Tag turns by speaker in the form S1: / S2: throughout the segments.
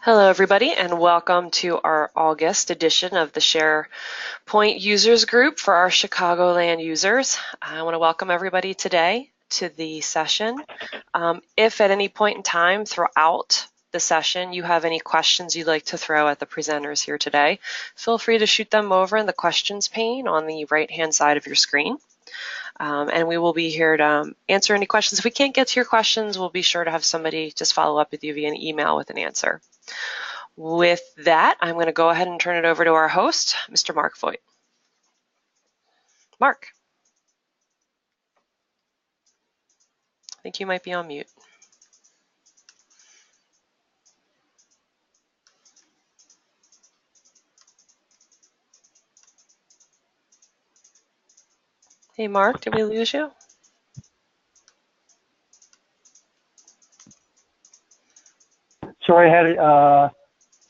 S1: Hello, everybody, and welcome to our August edition of the SharePoint Users Group for our Chicagoland users. I want to welcome everybody today to the session. If at any point in time throughout the session you have any questions you'd like to throw at the presenters here today, feel free to shoot them over in the questions pane on the right-hand side of your screen. And we will be here to answer any questions. If we can't get to your questions, we'll be sure to have somebody just follow up with you via an email with an answer. With that, I'm going to go ahead and turn it over to our host, Mr. Mark Voigt. Mark, I think you might be on mute. Hey, Mark, did we lose you?
S2: Sorry, I had it.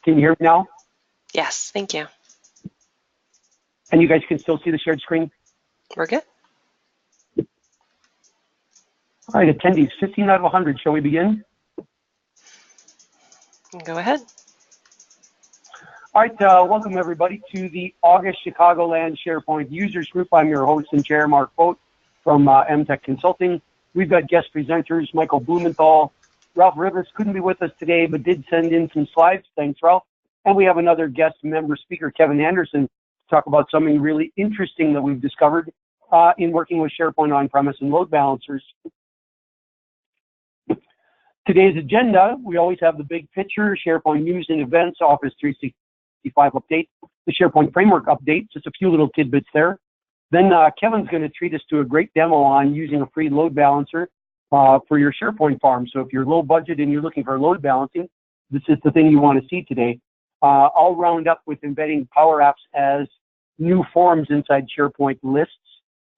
S2: Can you hear me now?
S1: Yes, thank you.
S2: And you guys can still see the shared screen?
S1: We're good.
S2: All right, attendees, 15 out of 100. Shall we begin?
S1: Go ahead.
S2: All right, welcome everybody to the August Chicagoland SharePoint Users Group. I'm your host and chair, Mark Voigt from MTech Consulting. We've got guest presenters, Michael Blumenthal. Ralph Rivers couldn't be with us today, but did send in some slides. Thanks, Ralph. And we have another guest member speaker, Kevin Anderson, to talk about something really interesting that we've discovered in working with SharePoint on-premise and load balancers. Today's agenda, we always have the big picture, SharePoint news and events, Office 365 update, the SharePoint framework update, just a few little tidbits there. Then Kevin's going to treat us to a great demo on using a free load balancer for your SharePoint farm. So if you're low budget and you're looking for load balancing, this is the thing you want to see today. I'll round up with embedding PowerApps as new forms inside SharePoint lists,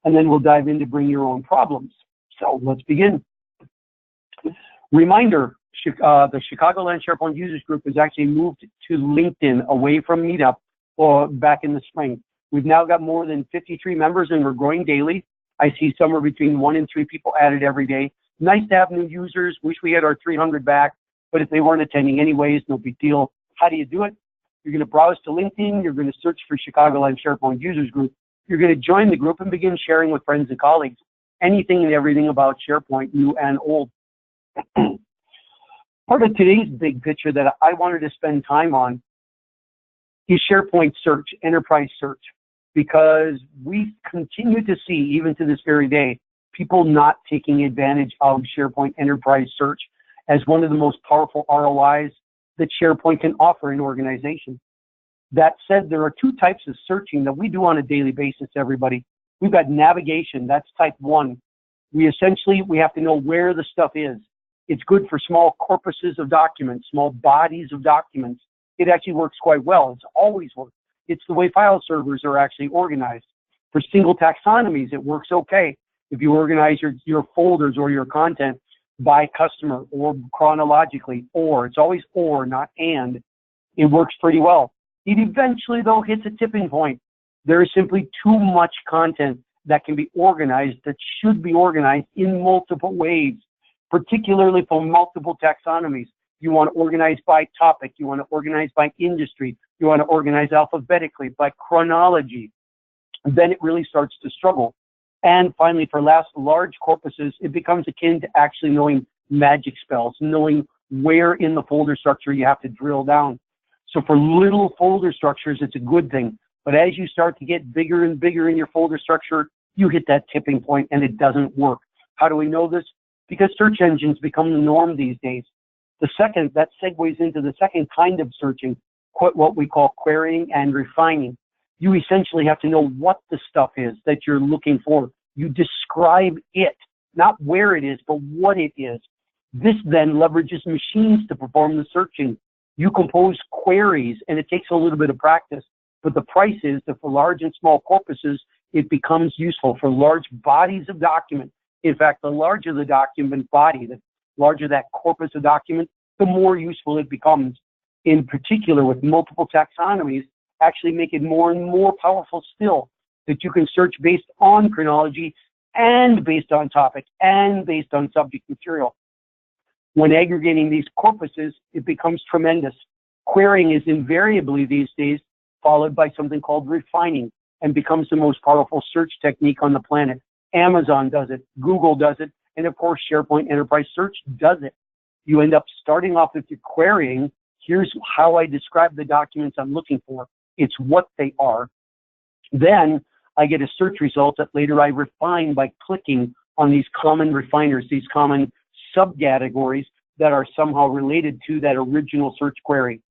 S2: and then we'll dive into bring your own problems. So let's begin. Reminder, the Chicagoland SharePoint Users Group has actually moved to LinkedIn away from Meetup back in the spring. We've now got more than 53 members and we're growing daily. I see somewhere between 1 and 3 people added every day. Nice to have new users. Wish we had our 300 back, but if they weren't attending anyways, no big deal. How do you do it? You're going to browse to LinkedIn. You're going to search for Chicagoland SharePoint Users Group. You're going to join the group and begin sharing with friends and colleagues anything and everything about SharePoint, new and old. Part of today's big picture that I wanted to spend time on is SharePoint search, enterprise search, because we continue to see, even to this very day, people not taking advantage of SharePoint enterprise search as one of the most powerful ROIs that SharePoint can offer an organization. That said, there are 2 types of searching that we do on a daily basis, everybody. We've got navigation, that's type 1. We have to know where the stuff is. It's good for small corpuses of documents, small bodies of documents. It actually works quite well. It's always worked. It's the way file servers are actually organized. For single taxonomies, it works okay. If you organize your folders or your content by customer or chronologically, or, it's always or, not and, it works pretty well. It eventually, though, hits a tipping point. There is simply too much content that can be organized that should be organized in multiple ways, particularly for multiple taxonomies. You want to organize by topic, you want to organize by industry, you want to organize alphabetically, by chronology. And then it really starts to struggle. And finally, for large corpuses, it becomes akin to actually knowing magic spells, knowing where in the folder structure you have to drill down. So for little folder structures, it's a good thing. But as you start to get bigger and bigger in your folder structure, you hit that tipping point and it doesn't work. How do we know this? Because search engines become the norm these days. That segues into the second kind of searching, what we call querying and refining. You essentially have to know what the stuff is that you're looking for. You describe it, not where it is, but what it is. This then leverages machines to perform the searching. You compose queries, and it takes a little bit of practice, but the price is that for large and small corpuses, it becomes useful. For large bodies of document, in fact, the larger the document body, the larger that corpus of document, the more useful it becomes. In particular, with multiple taxonomies, actually make it more and more powerful still, that you can search based on chronology and based on topic and based on subject material. When aggregating these corpuses, it becomes tremendous. Querying is invariably these days followed by something called refining and becomes the most powerful search technique on the planet. Amazon does it, Google does it, and of course SharePoint Enterprise Search does it. You end up starting off with your querying. Here's how I describe the documents I'm looking for. It's what they are. Then I get a search result that later I refine by clicking on these common refiners, these common subcategories that are somehow related to that original search query.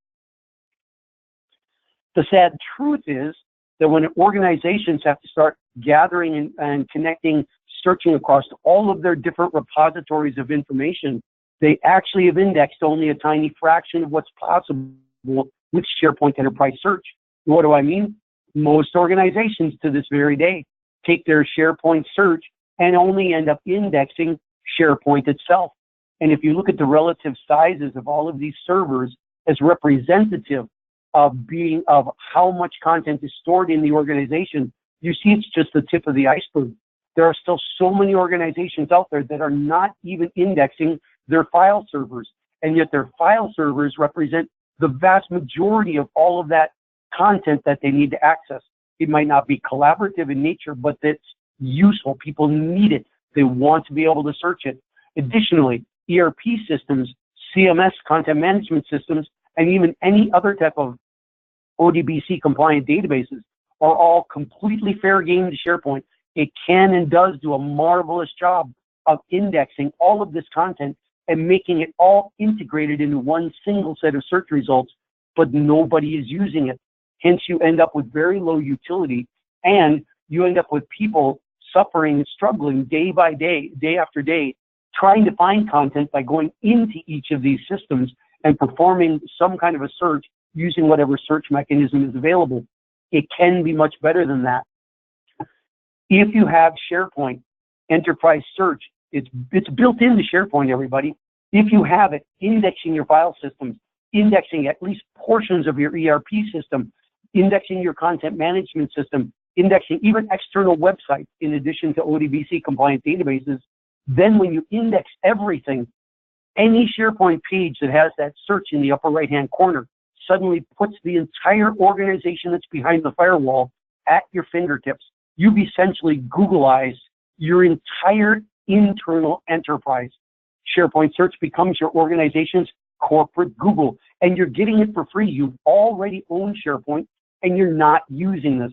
S2: The sad truth is that when organizations have to start gathering and connecting, searching across all of their different repositories of information, they actually have indexed only a tiny fraction of what's possible with SharePoint Enterprise Search. What do I mean? Most organizations to this very day take their SharePoint search and only end up indexing SharePoint itself. And if you look at the relative sizes of all of these servers as representative of how much content is stored in the organization, you see it's just the tip of the iceberg. There are still so many organizations out there that are not even indexing their file servers, and yet their file servers represent the vast majority of all of that content that they need to access. It might not be collaborative in nature, but it's useful. People need it. They want to be able to search it. Additionally, ERP systems, CMS, content management systems, and even any other type of ODBC compliant databases are all completely fair game to SharePoint. It can and does do a marvelous job of indexing all of this content and making it all integrated into one single set of search results, but nobody is using it. Hence, you end up with very low utility, and you end up with people suffering and struggling day by day, day after day, trying to find content by going into each of these systems and performing some kind of a search using whatever search mechanism is available. It can be much better than that. If you have SharePoint Enterprise Search, it's built into SharePoint, everybody. If you have it, indexing your file systems, indexing at least portions of your ERP system, indexing your content management system, indexing even external websites in addition to ODBC compliant databases, then when you index everything, any SharePoint page that has that search in the upper right-hand corner suddenly puts the entire organization that's behind the firewall at your fingertips. You've essentially Googleized your entire internal enterprise. SharePoint Search becomes your organization's corporate Google, and you're getting it for free. You already own SharePoint, and you're not using this.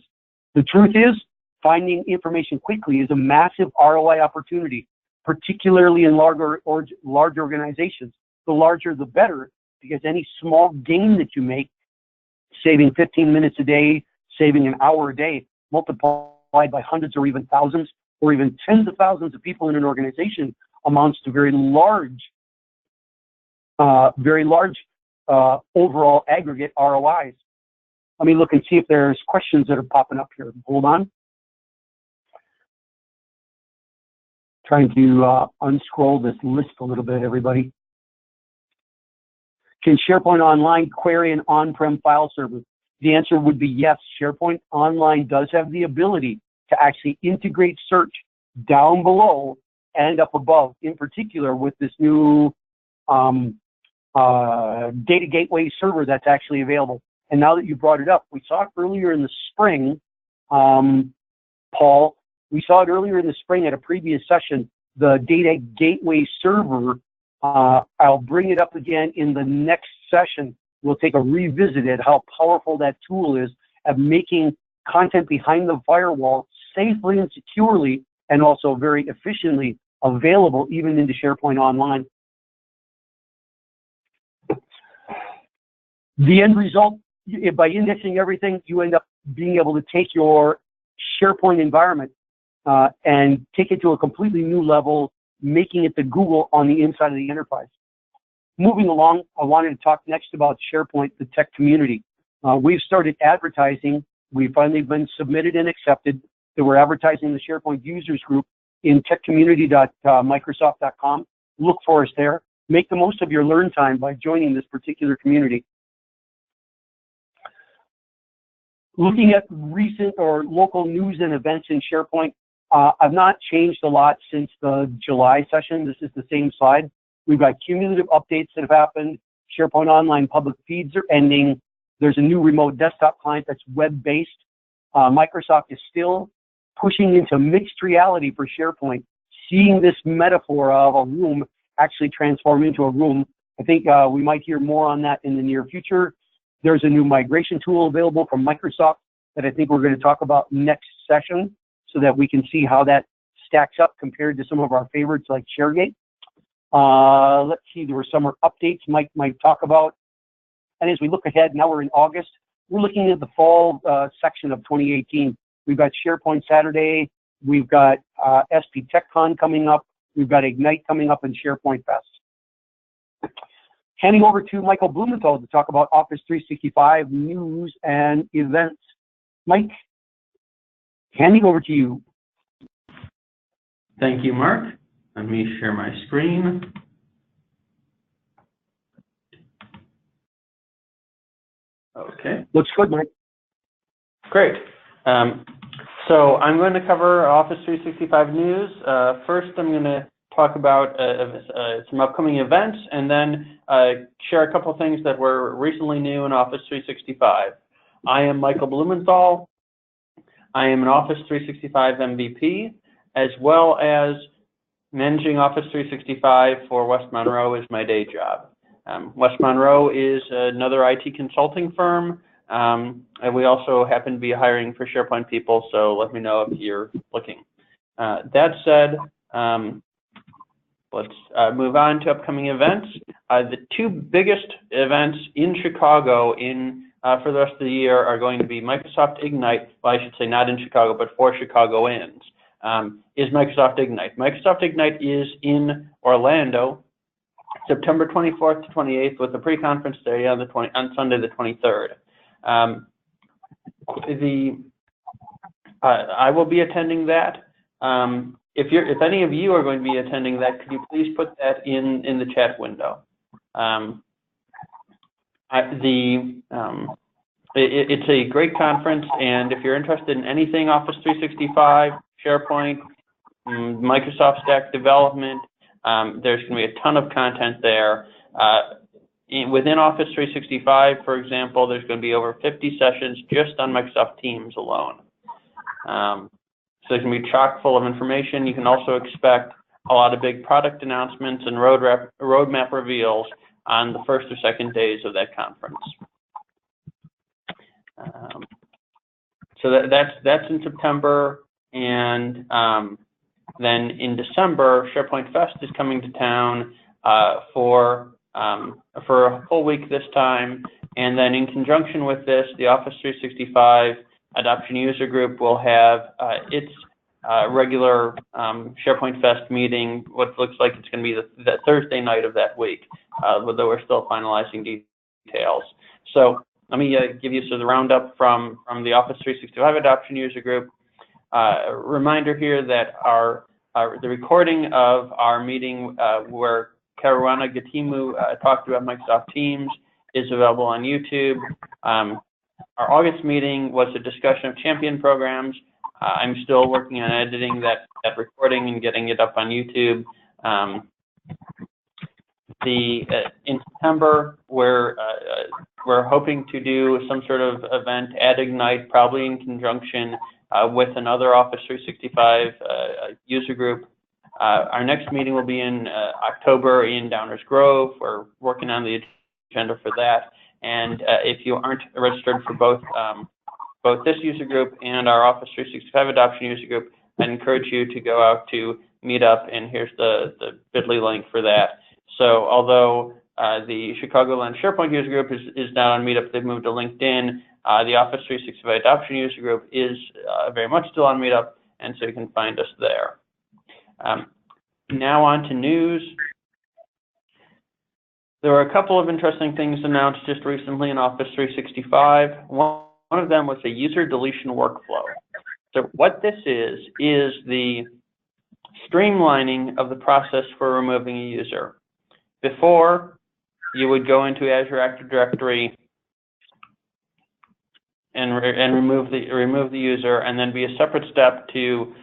S2: The truth is, finding information quickly is a massive ROI opportunity, particularly in large organizations. The larger, the better, because any small gain that you make, saving 15 minutes a day, saving an hour a day, multiplied by hundreds or even thousands or even tens of thousands of people in an organization, amounts to very large overall aggregate ROIs. Let me look and see if there's questions that are popping up here. Hold on. Trying to unscroll this list a little bit, everybody. Can SharePoint Online query an on-prem file server? The answer would be yes. SharePoint Online does have the ability to actually integrate search down below and up above, in particular with this new data gateway server that's actually available. And now that you brought it up, we saw it earlier in the spring, Paul, we saw it earlier in the spring at a previous session, the data gateway server. I'll bring it up again in the next session. We'll take a revisit at how powerful that tool is at making content behind the firewall safely and securely and also very efficiently available even into SharePoint Online. The end result, by indexing everything, you end up being able to take your SharePoint environment and take it to a completely new level, making it the Google on the inside of the enterprise. Moving along, I wanted to talk next about SharePoint, the tech community. We've started advertising. We've finally been submitted and accepted that we're advertising the SharePoint users group in techcommunity.microsoft.com. Look for us there. Make the most of your learn time by joining this particular community. Looking at recent or local news and events in SharePoint, I've not changed a lot since the July session. This is the same slide. We've got cumulative updates that have happened, SharePoint Online public feeds are ending. There's a new remote desktop client that's web-based. Microsoft is still pushing into mixed reality for SharePoint, seeing this metaphor of a room actually transform into a room. I think we might hear more on that in the near future. There's a new migration tool available from Microsoft that I think we're going to talk about next session so that we can see how that stacks up compared to some of our favorites like ShareGate. Let's see, there were summer updates Mike might talk about. And as we look ahead, now we're in August, we're looking at the fall section of 2018. We've got SharePoint Saturday, we've got SP TechCon coming up, we've got Ignite coming up, and SharePoint Fest. Handing over to Michael Blumenthal to talk about Office 365 news and events. Mike, handing over to you.
S3: Thank you, Mark. Let me share my screen. Okay.
S2: Looks good, Mike.
S3: Great. So I'm going to cover Office 365 news. First, I'm going to talk about some upcoming events, and then share a couple of things that were recently new in Office 365. I am Michael Blumenthal. I am an Office 365 MVP, as well as managing Office 365 for West Monroe is my day job. West Monroe is another IT consulting firm, and we also happen to be hiring for SharePoint people, so let me know if you're looking. That said, let's move on to upcoming events. The two biggest events in Chicago for the rest of the year are going to be Microsoft Ignite, well, I should say not in Chicago, but for Chicagoans, is Microsoft Ignite. Microsoft Ignite is in Orlando, September 24th to 28th, with a pre-conference day on Sunday the 23rd. I will be attending that. If any of you are going to be attending that, could you please put that in the chat window? It's a great conference, and if you're interested in anything Office 365, SharePoint, Microsoft Stack development, there's going to be a ton of content there. Within Office 365, for example, there's going to be over 50 sessions just on Microsoft Teams alone. So there's going to be chock full of information. You can also expect a lot of big product announcements and roadmap reveals on the first or second days of that conference. So that's in September, and then in December, SharePoint Fest is coming to town for a full week this time, and then in conjunction with this, the Office 365 Adoption User Group will have its regular SharePoint Fest meeting. What looks like it's going to be the Thursday night of that week, although we're still finalizing details. So let me give you sort of the roundup from the Office 365 Adoption User Group. Reminder here that the recording of our meeting where Caruana Gatimu talked about Microsoft Teams is available on YouTube. Our August meeting was a discussion of champion programs. I'm still working on editing that recording and getting it up on YouTube. In September, we're hoping to do some sort of event at Ignite, probably in conjunction with another Office 365 user group. Our next meeting will be in October in Downers Grove. We're working on the agenda for that. And if you aren't registered for both this user group and our Office 365 Adoption User Group, I'd encourage you to go out to Meetup, and here's the bit.ly link for that. So although the Chicagoland SharePoint User Group is now on Meetup, they've moved to LinkedIn. The Office 365 Adoption User Group is very much still on Meetup, and so you can find us there. Now on to news. There were a couple of interesting things announced just recently in Office 365. One of them was a user deletion workflow. So what this is the streamlining of the process for removing a user. Before, you would go into Azure Active Directory and remove the user, and then be a separate step to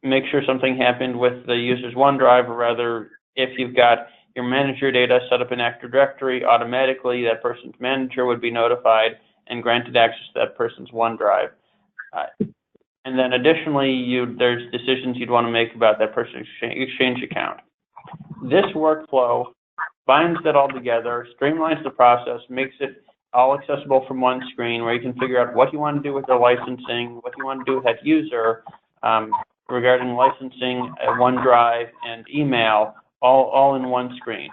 S3: make sure something happened with the user's OneDrive, or rather, if you've got your manager data, set up an Active Directory automatically. That person's manager would be notified and granted access to that person's OneDrive. And then additionally, there's decisions you'd want to make about that person's Exchange account. This workflow binds that all together, streamlines the process, makes it all accessible from one screen where you can figure out what you want to do with the licensing, what you want to do with that user regarding licensing, OneDrive, and email, all in one screen.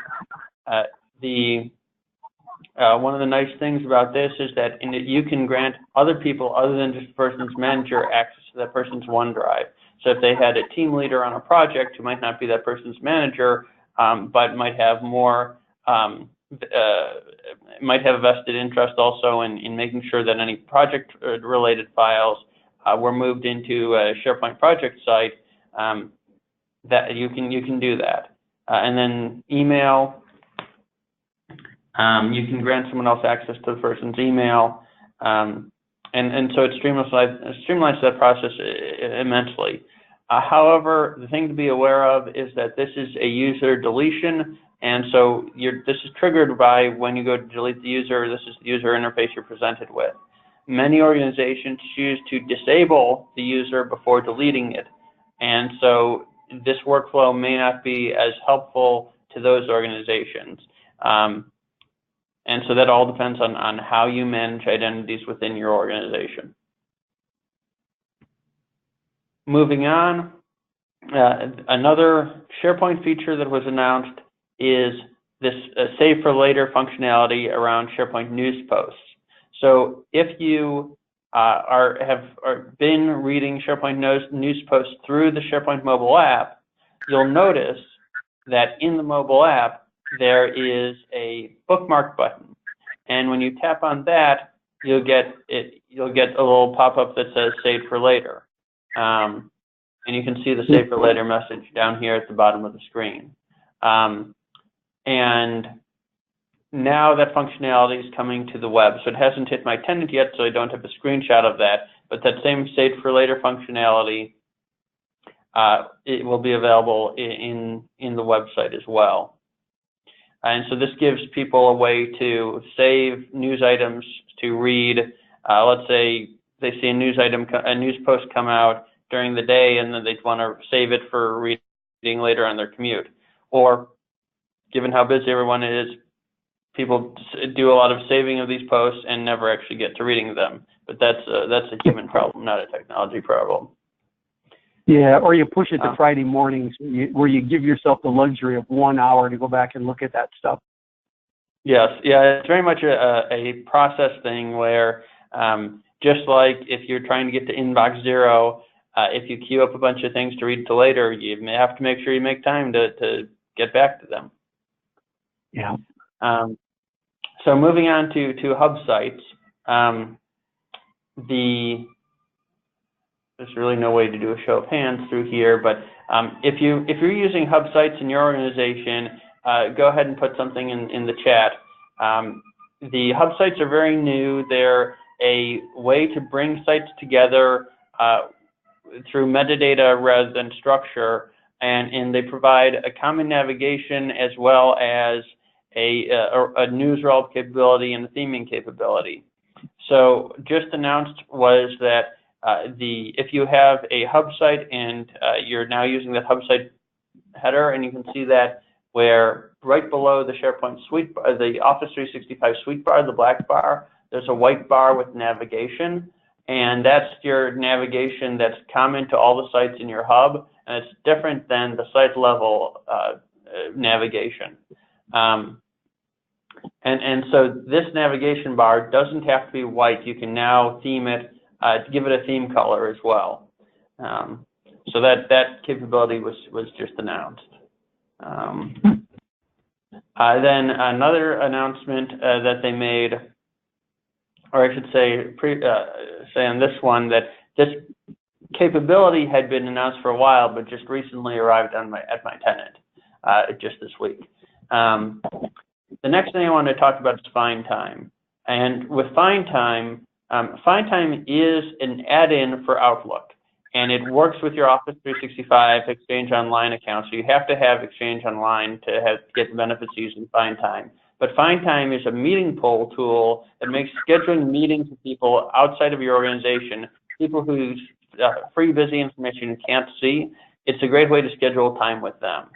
S3: One of the nice things about this is that you can grant other people other than just the person's manager access to that person's OneDrive. So if they had a team leader on a project who might not be that person's manager, but might have more, might have a vested interest also in making sure that any project-related files were moved into a SharePoint project site, that you can do that. And then email. You can grant someone else access to the person's email, and so it streamlines that process immensely. However, the thing to be aware of is that this is a user deletion, and so this is triggered by when you go to delete the user. This is the user interface you're presented with. Many organizations choose to disable the user before deleting it, and so this workflow may not be as helpful to those organizations. And so that all depends on how you manage identities within your organization. Moving on, another SharePoint feature that was announced is this save for later functionality around SharePoint news posts. So if you have been reading SharePoint news posts through the SharePoint mobile app, you'll notice that in the mobile app, there is a bookmark button, and when you tap on that, you'll get a little pop-up that says "Save for Later," and you can see the "Save for Later" message down here at the bottom of the screen. And now that functionality is coming to the web, so it hasn't hit my tenant yet, so I don't have a screenshot of that. But that same "Save for Later" functionality, it will be available in the website as well. And so this gives people a way to save news items to read. Let's say they see a news post come out during the day, and then they'd want to save it for reading later on their commute. Or, given how busy everyone is, people do a lot of saving of these posts and never actually get to reading them. But that's a human problem, not a technology problem.
S2: Yeah, or you push it to Friday mornings where you give yourself the luxury of 1 hour to go back and look at that stuff.
S3: Yes, yeah, it's very much a process thing where just like if you're trying to get to inbox 0, if you queue up a bunch of things to read to later, you may have to make sure you make time to get back to them.
S2: Yeah.
S3: So moving on to hub sites, there's really no way to do a show of hands through here, but if you're using hub sites in your organization, go ahead and put something in the chat. The hub sites are very new. They're a way to bring sites together through metadata rather than structure, and they provide a common navigation as well as a news roll capability and a theming capability. So just announced was that if you have a hub site and you're now using that hub site header, and you can see that where right below the SharePoint suite, the Office 365 suite bar, the black bar, there's a white bar with navigation, and that's your navigation that's common to all the sites in your hub, and it's different than the site level navigation. And so this navigation bar doesn't have to be white. You can now theme it, give it a theme color as well. So that capability was just announced. Then another announcement that they made, or I should say, say on this one, that this capability had been announced for a while, but just recently arrived at my tenant just this week. The next thing I want to talk about is Find Time. And with Find Time is an add-in for Outlook. and it works with your Office 365 Exchange Online account. So you have to have Exchange Online to get the benefits using FindTime. But FindTime is a meeting poll tool that makes scheduling meetings with people outside of your organization, people whose free, busy information you can't see. It's a great way to schedule time with them.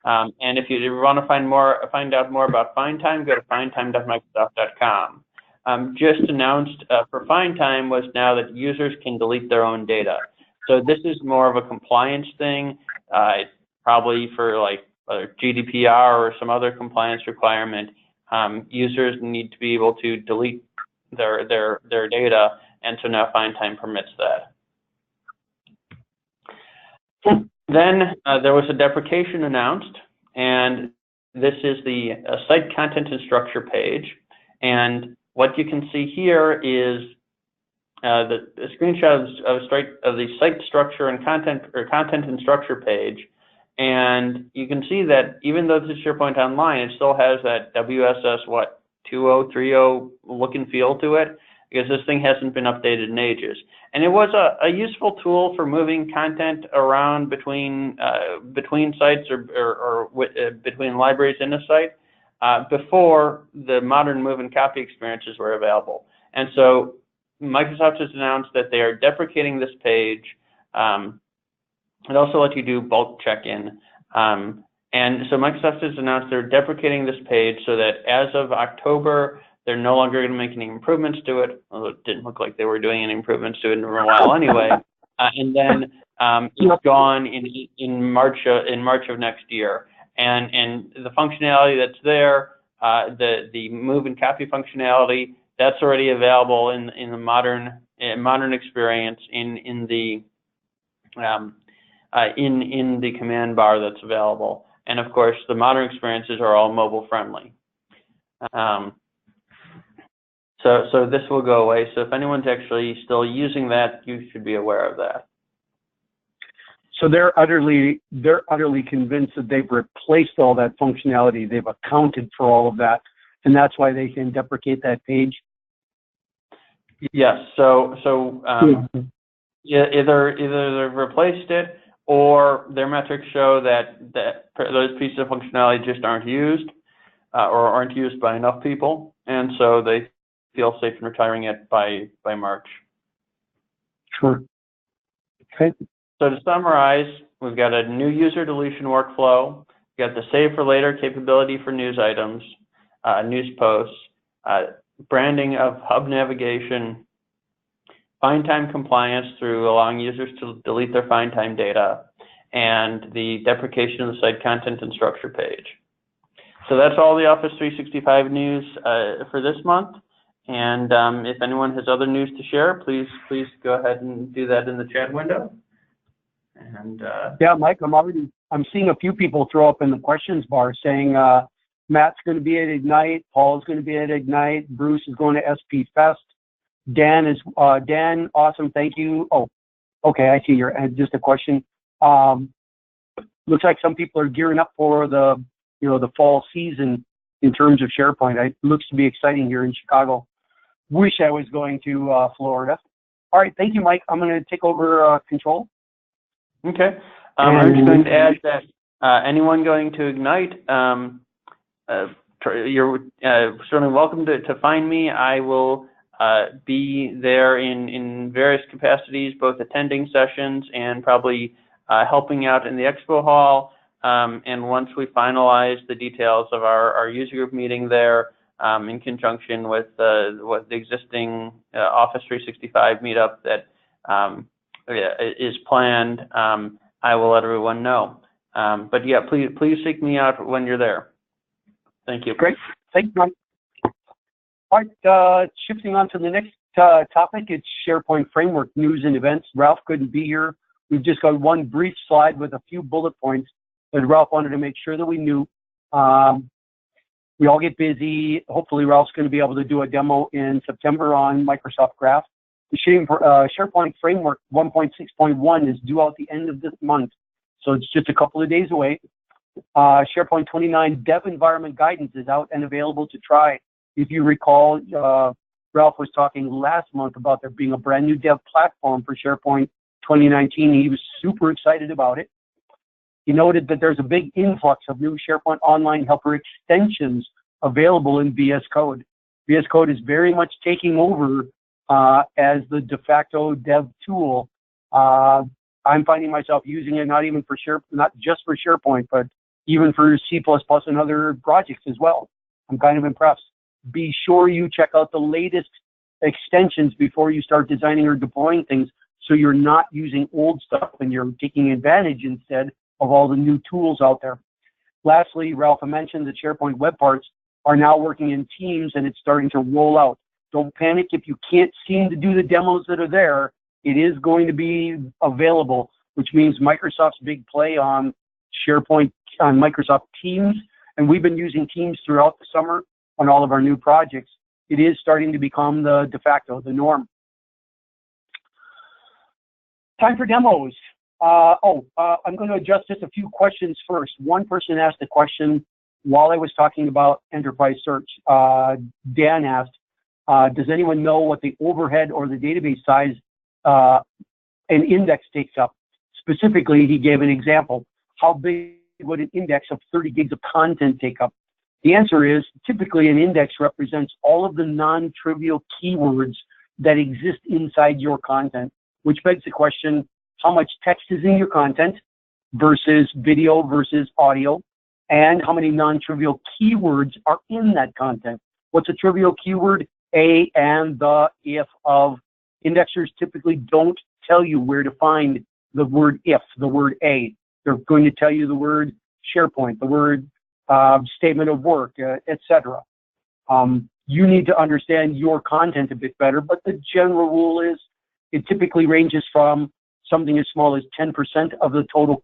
S3: And if you want to find out more about FindTime, go to findtime.microsoft.com. Just announced for FindTime was now that users can delete their own data. So this is more of a compliance thing, probably for like GDPR or some other compliance requirement. Users need to be able to delete their data, and so now FindTime permits that. Then there was a deprecation announced, and this is the site content and structure page. And what you can see here is the screenshot of the site structure and content and structure page. And you can see that even though this is SharePoint Online, it still has that WSS 2030 look and feel to it, because this thing hasn't been updated in ages. And it was a useful tool for moving content around between sites or between libraries in a site before the modern move and copy experiences were available. And so Microsoft has announced that they are deprecating this page. It also lets you do bulk check-in. And so Microsoft has announced they're deprecating this page so that as of October, they're no longer going to make any improvements to it, although it didn't look like they were doing any improvements to it in a while anyway. And then it's gone in March of next year. And the functionality that's there, the move and copy functionality, that's already available in the modern experience in the command bar that's available. And of course, the modern experiences are all mobile friendly. So this will go away. So if anyone's actually still using that, you should be aware of that.
S2: So they're utterly convinced that they've replaced all that functionality. They've accounted for all of that, and that's why they can deprecate that page.
S3: Yes. So either they've replaced it, or their metrics show that those pieces of functionality just aren't used, or aren't used by enough people, and so they feel safe in retiring it by March.
S2: Sure. Okay.
S3: So to summarize, we've got a new user deletion workflow. We've got the save for later capability for news items, news posts, branding of hub navigation, FindTime compliance through allowing users to delete their FindTime data, and the deprecation of the site content and structure page. So that's all the Office 365 news for this month. And if anyone has other news to share, please go ahead and do that in the chat window. And
S2: yeah, Mike, I'm seeing a few people throw up in the questions bar saying Matt's going to be at Ignite, Paul's going to be at Ignite, Bruce is going to SPFest, Dan, awesome, thank you. Oh, okay, I see your just a question. Looks like some people are gearing up for the fall season in terms of SharePoint. It looks to be exciting here in Chicago. Wish I was going to Florida. All right, thank you, Mike. I'm going to take over control.
S3: Okay. I'm just going to add that anyone going to Ignite, you're certainly welcome to find me. I will be there in various capacities, both attending sessions and probably helping out in the expo hall. And once we finalize the details of our user group meeting there, in conjunction with the existing Office 365 meetup that is planned, I will let everyone know. But yeah, please seek me out when you're there. Thank you.
S2: Great. Thank you, Mike. All right, shifting on to the next topic, it's SharePoint Framework news and events. Ralph couldn't be here. We've just got one brief slide with a few bullet points that Ralph wanted to make sure that we knew. We all get busy. Hopefully, Ralph's going to be able to do a demo in September on Microsoft Graph. The SharePoint Framework 1.6.1 is due out the end of this month, so it's just a couple of days away. SharePoint 29 Dev Environment Guidance is out and available to try. If you recall, Ralph was talking last month about there being a brand new dev platform for SharePoint 2019. He was super excited about it. He noted that there's a big influx of new SharePoint Online Helper extensions available in VS Code. VS Code is very much taking over as the de facto dev tool. I'm finding myself using it not just for SharePoint, but even for C++ and other projects as well. I'm kind of impressed. Be sure you check out the latest extensions before you start designing or deploying things, so you're not using old stuff and you're taking advantage instead of all the new tools out there. Lastly, Ralph mentioned that SharePoint web parts are now working in teams and it's starting to roll out. Don't panic if you can't seem to do the demos that are there. It is going to be available, which means Microsoft's big play on SharePoint on Microsoft Teams, and we've been using Teams throughout the summer on all of our new projects. It is starting to become the de facto, the norm. Time for demos. I'm going to adjust just a few questions first. One person asked a question while I was talking about enterprise search. Dan asked, does anyone know what the overhead or the database size an index takes up? Specifically, he gave an example. How big would an index of 30 gigs of content take up? The answer is, typically an index represents all of the non-trivial keywords that exist inside your content, which begs the question, how much text is in your content versus video versus audio, and how many non-trivial keywords are in that content? What's a trivial keyword? A, and, the, if, of. Indexers typically don't tell you where to find the word if, the word a. They're going to tell you the word SharePoint, the word statement of work, etc. You need to understand your content a bit better, but the general rule is it typically ranges from something as small as 10% of the total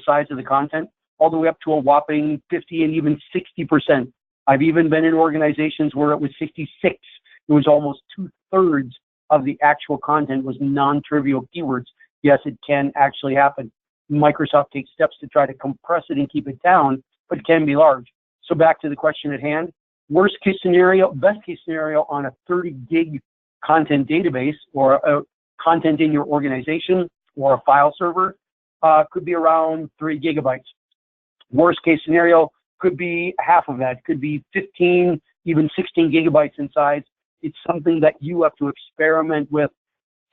S2: size of the content, all the way up to a whopping 50 and even 60%. I've even been in organizations where it was 66. It was almost 2/3 of the actual content was non-trivial keywords. Yes, it can actually happen. Microsoft takes steps to try to compress it and keep it down, but it can be large. So back to the question at hand, worst case scenario, best case scenario on a 30 gig content database or content in your organization or a file server could be around 3 gigabytes. Worst case scenario could be half of that, could be 15, even 16 gigabytes in size. It's something that you have to experiment with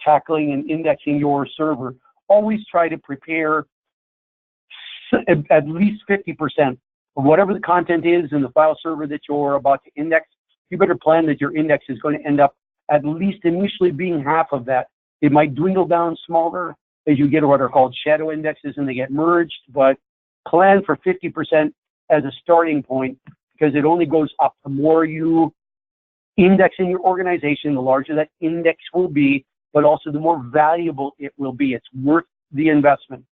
S2: tackling and indexing your server. Always try to prepare at least 50% of whatever the content is in the file server that you're about to index. You better plan that your index is going to end up at least initially being half of that. It might dwindle down smaller as you get what are called shadow indexes and they get merged, but plan for 50% as a starting point, because it only goes up. The more you index in your organization, the larger that index will be, but also the more valuable it will be. It's worth the investment.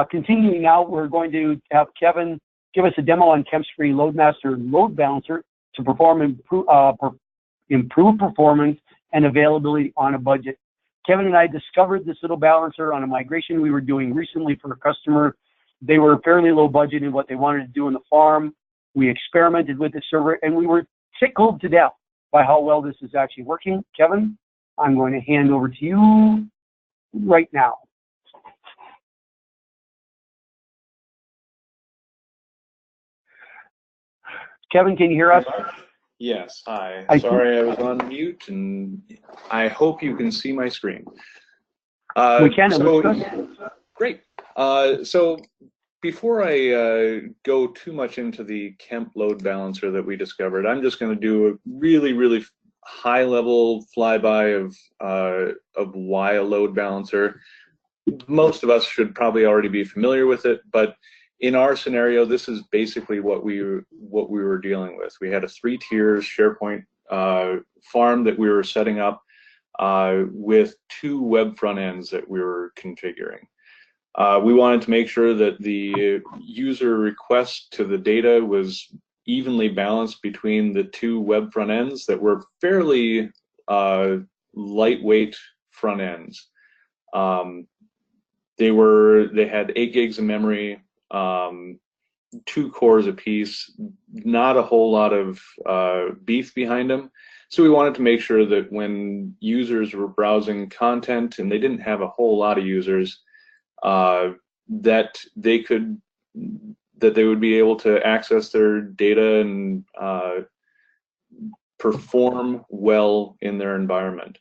S2: Continuing now, we're going to have Kevin give us a demo on Kemp's free LoadMaster load balancer to improve performance and availability on a budget. Kevin and I discovered this little balancer on a migration we were doing recently for a customer. They were fairly low budget in what they wanted to do in the farm. We experimented with the server and we were tickled to death by how well this is actually working. Kevin, I'm going to hand over to you right now. Kevin, can you hear us?
S4: Yes, hi. Sorry I was on mute, and I hope you can see my screen.
S2: We can, it looks good.
S4: Great. So before I go too much into the Kemp load balancer that we discovered, I'm just going to do a really high-level flyby of why a load balancer. Most of us should probably already be familiar with it, but in our scenario, this is basically what we were dealing with. We had a 3-tier SharePoint farm that we were setting up with 2 web front ends that we were configuring. We wanted to make sure that the user request to the data was evenly balanced between the 2 web front ends that were fairly lightweight front ends. They had 8 gigs of memory, 2 cores apiece, not a whole lot of beef behind them, So we wanted to make sure that when users were browsing content and they didn't have a whole lot of users, that they would be able to access their data and perform well in their environment.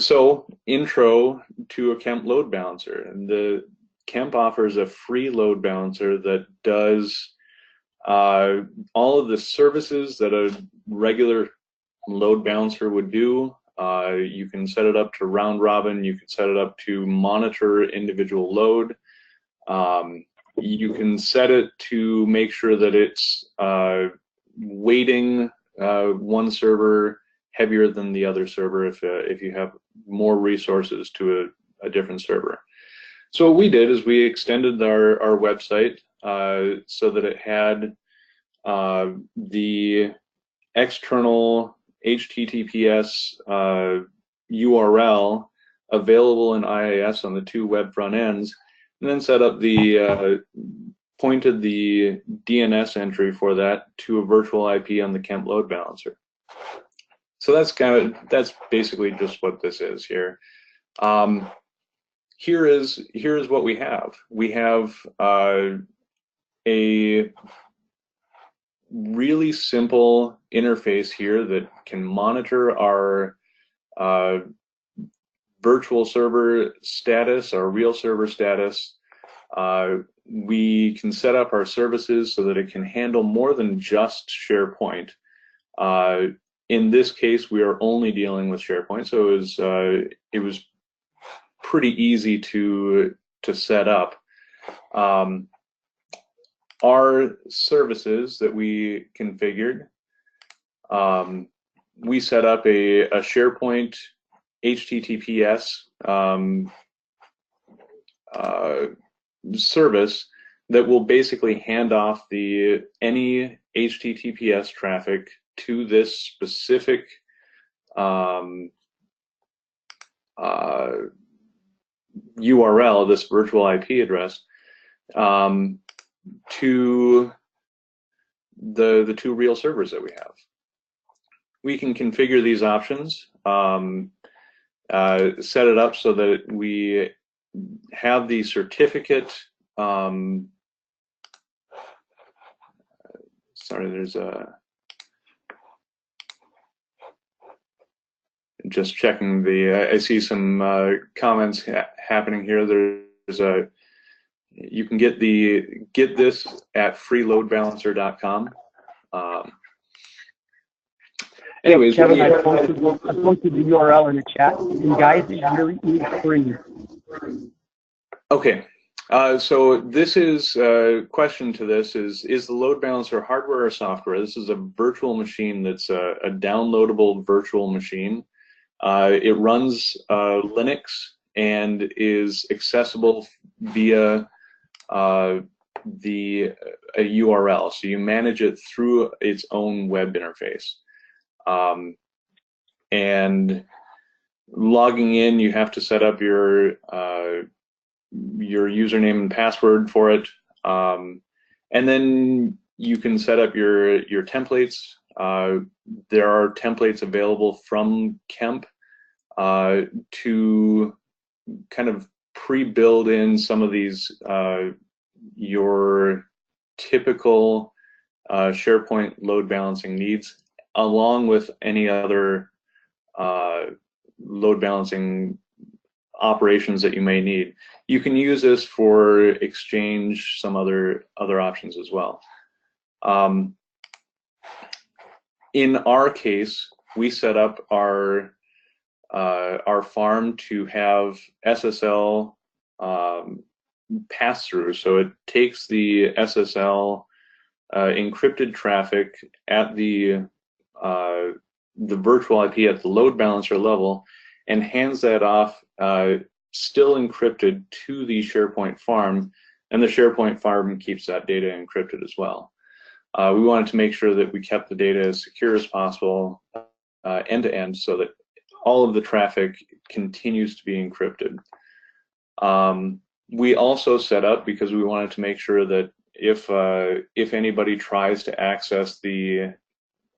S4: So intro to a Kemp load balancer, and the Kemp offers a free load balancer that does all of the services that a regular load balancer would do. You can set it up to round robin. You can set it up to monitor individual load. You can set it to make sure that it's weighting one server heavier than the other server if you have more resources to a different server. So what we did is we extended our website so that it had the external HTTPS URL available in IIS on the two web front ends, and then set up pointed the DNS entry for that to a virtual IP on the Kemp load balancer. So that's basically just what this is here. Here is what we have. We have a really simple interface here that can monitor our virtual server status, our real server status. We can set up our services so that it can handle more than just SharePoint. In this case, we are only dealing with SharePoint, so it was pretty easy to set up. Our services that we configured, we set up a SharePoint HTTPS service that will basically hand off any HTTPS traffic to this specific URL, this virtual IP address, to the two real servers that we have. We can configure these options, set it up so that we have the certificate. Sorry, there's just checking I see some comments happening here. There's you can get this at freeloadbalancer.com. Anyways,
S2: Kevin, I posted the URL in the chat. And guys, it's really free.
S4: Okay. So this is question to this is the load balancer hardware or software? This is a virtual machine that's a downloadable virtual machine. It runs Linux and is accessible via a URL. So you manage it through its own web interface. And logging in, you have to set up your username and password for it, and then you can set up your templates. There are templates available from Kemp to kind of pre-build in some of these your typical SharePoint load balancing needs, along with any other load balancing operations that you may need. You can use this for Exchange, some other options as well. In our case, we set up our farm to have SSL pass-through. So it takes the SSL encrypted traffic at the virtual IP at the load balancer level and hands that off still encrypted to the SharePoint farm, and the SharePoint farm keeps that data encrypted as well. We wanted to make sure that we kept the data as secure as possible end to end, so that all of the traffic continues to be encrypted. We also set up, because we wanted to make sure that if anybody tries to access the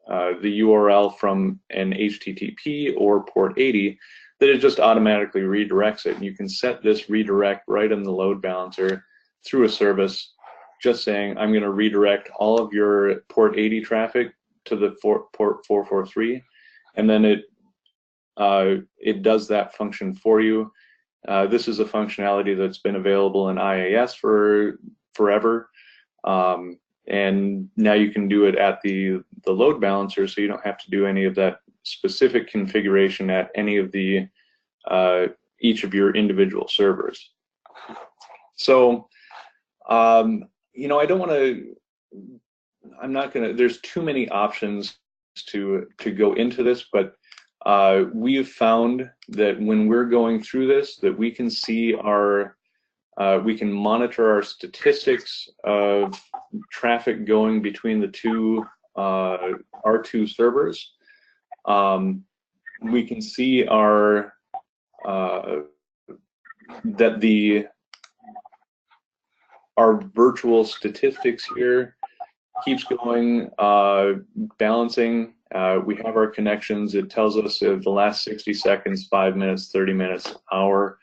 S4: the URL from an HTTP or port 80, that it just automatically redirects it. And you can set this redirect right in the load balancer through a service, just saying, I'm going to redirect all of your port 80 traffic to the port 443, and then it does that function for you. This is a functionality that's been available in IAS for forever, and now you can do it at the load balancer, so you don't have to do any of that specific configuration at any of the each of your individual servers. So you know, I don't want to, I'm not going to, there's too many options to go into this, but we've found that when we're going through this, that we can see our, we can monitor our statistics of traffic going between the two, our two servers. We can see our, that our virtual statistics here keeps going, balancing. We have our connections. It tells us the last 60 seconds, 5 minutes, 30 minutes, hour.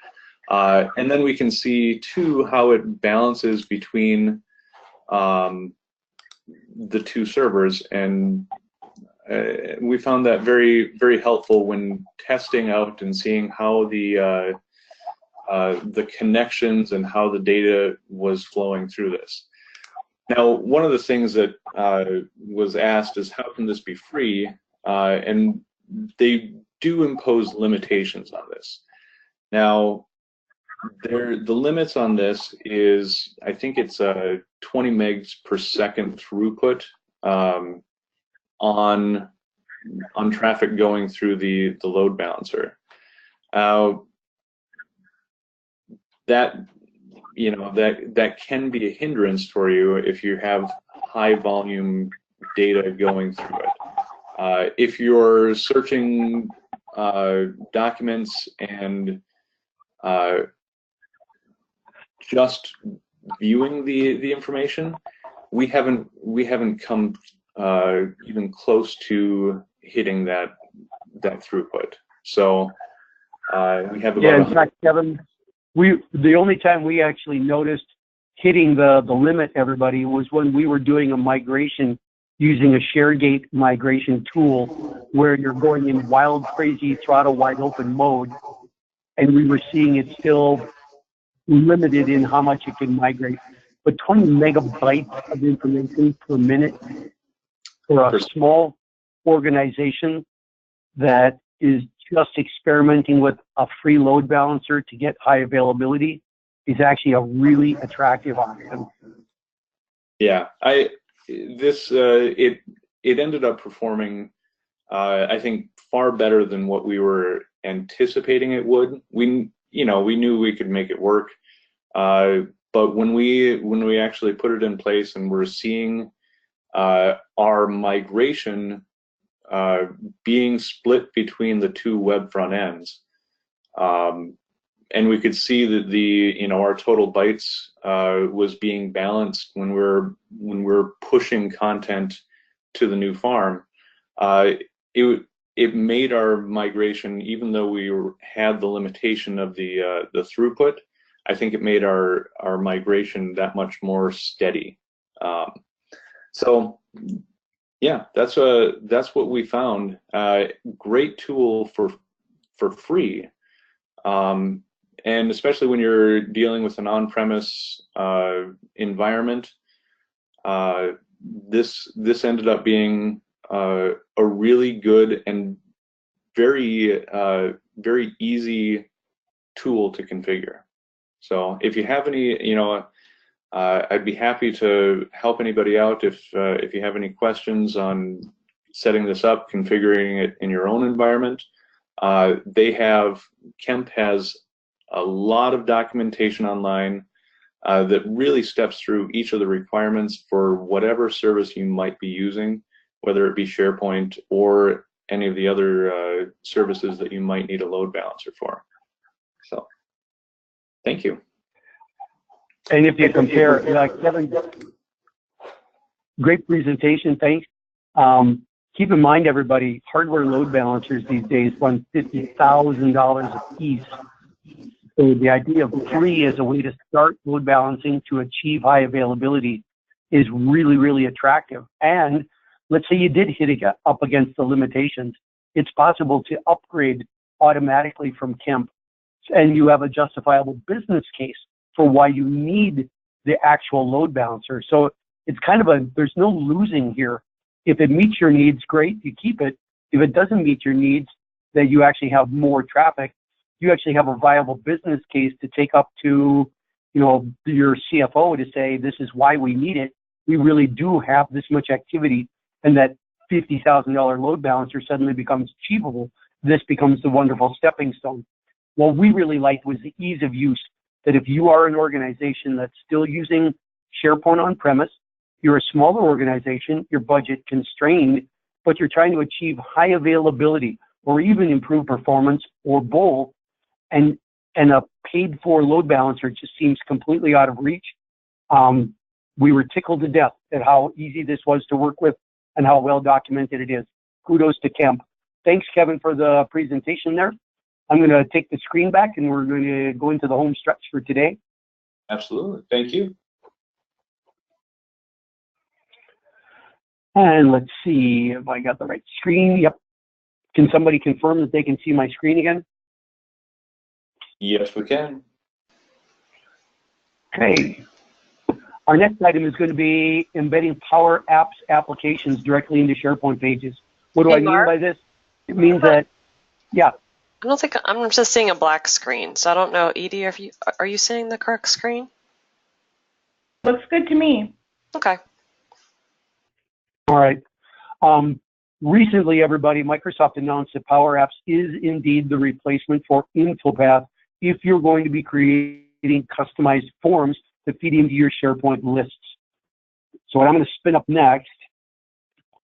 S4: And then we can see too how it balances between the two servers. And we found that very, very helpful when testing out and seeing how the connections and how the data was flowing through this. Now, one of the things that was asked is, how can this be free? And they do impose limitations on this. Now, the limits on this is, I think it's 20 megs per second throughput on traffic going through the load balancer. That, you know, that can be a hindrance for you if you have high volume data going through it. If you're searching documents and just viewing the information, we haven't come even close to hitting that throughput. So we have about,
S2: yeah, in fact, Kevin, the only time we actually noticed hitting the limit, everybody, was when we were doing a migration using a ShareGate migration tool where you're going in wild, crazy, throttle wide open mode, and we were seeing it still limited in how much it can migrate. But 20 megabytes of information per minute for a small organization that is just experimenting with a free load balancer to get high availability is actually a really attractive option.
S4: Yeah, it ended up performing, I think, far better than what we were anticipating it would. We knew we could make it work, but when we actually put it in place and we're seeing our migration being split between the two web front ends, and we could see that our total bytes was being balanced when we're pushing content to the new farm. It made our migration, even though we had the limitation of the throughput, I think it made our migration that much more steady. So yeah, that's what we found. Great tool for free, and especially when you're dealing with an on-premise environment. This ended up being a really good and very easy tool to configure. So if you have any, I'd be happy to help anybody out if you have any questions on setting this up, configuring it in your own environment. Kemp has a lot of documentation online that really steps through each of the requirements for whatever service you might be using, whether it be SharePoint or any of the other services that you might need a load balancer for. So, thank you.
S2: And if you compare, Kevin, great presentation, thanks. Keep in mind, everybody, hardware load balancers these days run $50,000 a piece. So the idea of free as a way to start load balancing to achieve high availability is really, really attractive. And let's say you did hit it up against the limitations. It's possible to upgrade automatically from Kemp, and you have a justifiable business case for why you need the actual load balancer. So it's kind of there's no losing here. If it meets your needs, great, you keep it. If it doesn't meet your needs, that you actually have more traffic, you actually have a viable business case to take up to, your CFO to say, this is why we need it. We really do have this much activity, and that $50,000 load balancer suddenly becomes achievable. This becomes the wonderful stepping stone. What we really liked was the ease of use, that if you are an organization that's still using SharePoint on-premise, you're a smaller organization, your budget constrained, but you're trying to achieve high availability or even improve performance or both, and a paid-for load balancer just seems completely out of reach. We were tickled to death at how easy this was to work with and how well documented it is. Kudos to Kemp. Thanks, Kevin, for the presentation there. I'm going to take the screen back, and we're going to go into the home stretch for today.
S4: Absolutely. Thank you.
S2: And let's see if I got the right screen. Yep. Can somebody confirm that they can see my screen again?
S4: Yes, we can.
S2: Okay. Our next item is going to be embedding PowerApps applications directly into SharePoint pages. What do I mean by this? It means that, yeah.
S1: I don't think I'm just seeing a black screen, so I don't know, Edie, are you seeing the correct screen?
S5: Looks good to me.
S1: Okay.
S2: All right. Recently, everybody, Microsoft announced that PowerApps is indeed the replacement for InfoPath if you're going to be creating customized forms to feed into your SharePoint lists. So what I'm going to spin up next,